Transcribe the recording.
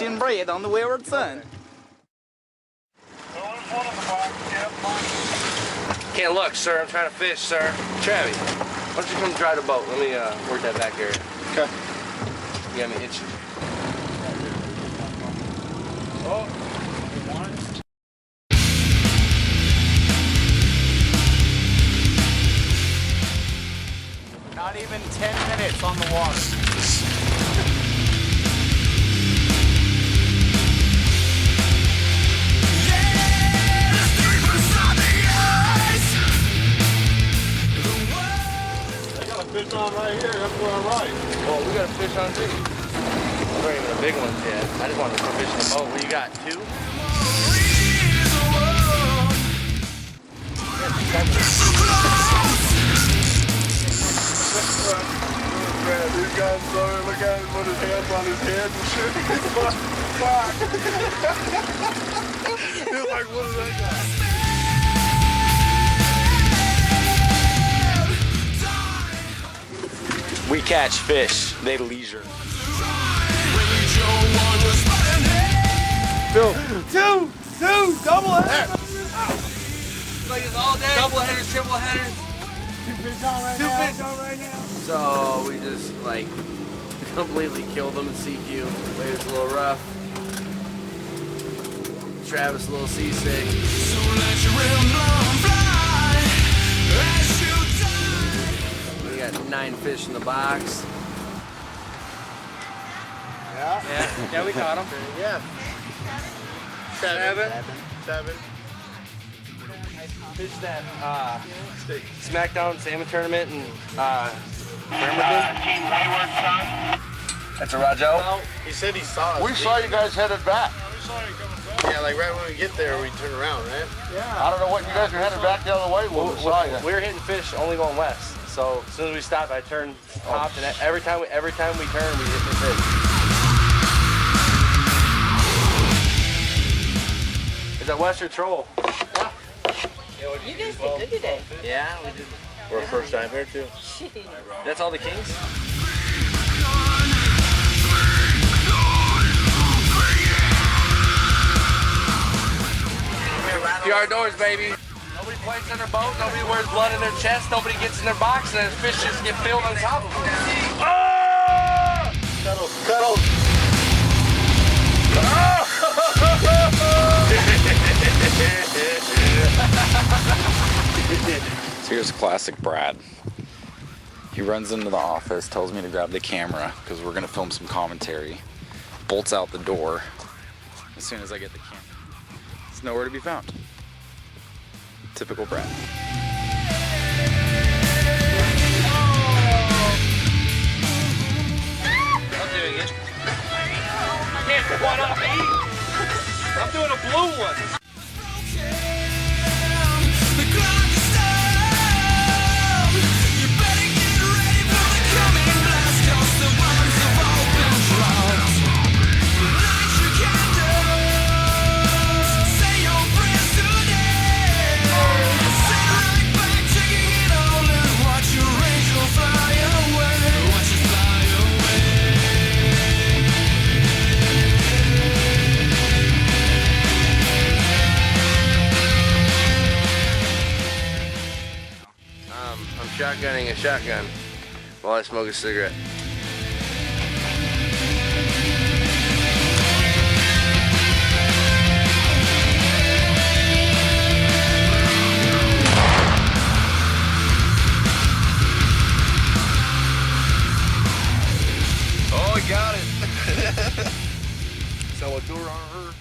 fishing bread on the wayward son. Can't look, sir. I'm trying to fish, sir. Travis, why don't you come dry the boat? Let me work that back area. Okay. You got me itching. Oh. Not even 10 minutes on the water. Fish on right here, that's where I'm right. Well, we got a fish on too. Those aren't even the big ones yet. I just wanted to fish in the boat. What do you got, 2? These guys, look at him with his hands on his head and shit. He's like, what is that guy? We catch fish, they leisure. Bill, two, double header. Like it's all day. Double headers, triple headers. Two fish on right now. So we just like completely killed them in CQ. It was a little rough. Travis a little seasick. So let your rhythm fly as you die. We got 9 fish in the box. Yeah, we caught them. Yeah. 7. Fished that SmackDown Salmon Tournament in Bremerton. That's a Rajo. No, he said he saw us. We saw you guys headed back. Yeah, like right when we get there, we turn around, right? Yeah. I don't know what you guys are headed back the other way. We saw you. We were hitting fish only going west. So as soon as we stopped, I turned, hopped, and every time we turn, we hit the fish. It's a Western troll. Yeah. You guys did good today. Yeah, we did. We're first time here too. That's all the kings? PR doors, baby. Nobody plays in their boat, nobody wears blood in their chest, nobody gets in their box, and their fish just get filled on top of them. Oh! Cuddles. So here's classic Brad. He runs into the office, tells me to grab the camera because we're gonna film some commentary. Bolts out the door as soon as I get the camera. It's nowhere to be found. Typical Brad. I'm doing it. You can't put one on me. I'm doing a blue one. I'm shotgunning a shotgun while I smoke a cigarette. Oh, I got it. So a door on her.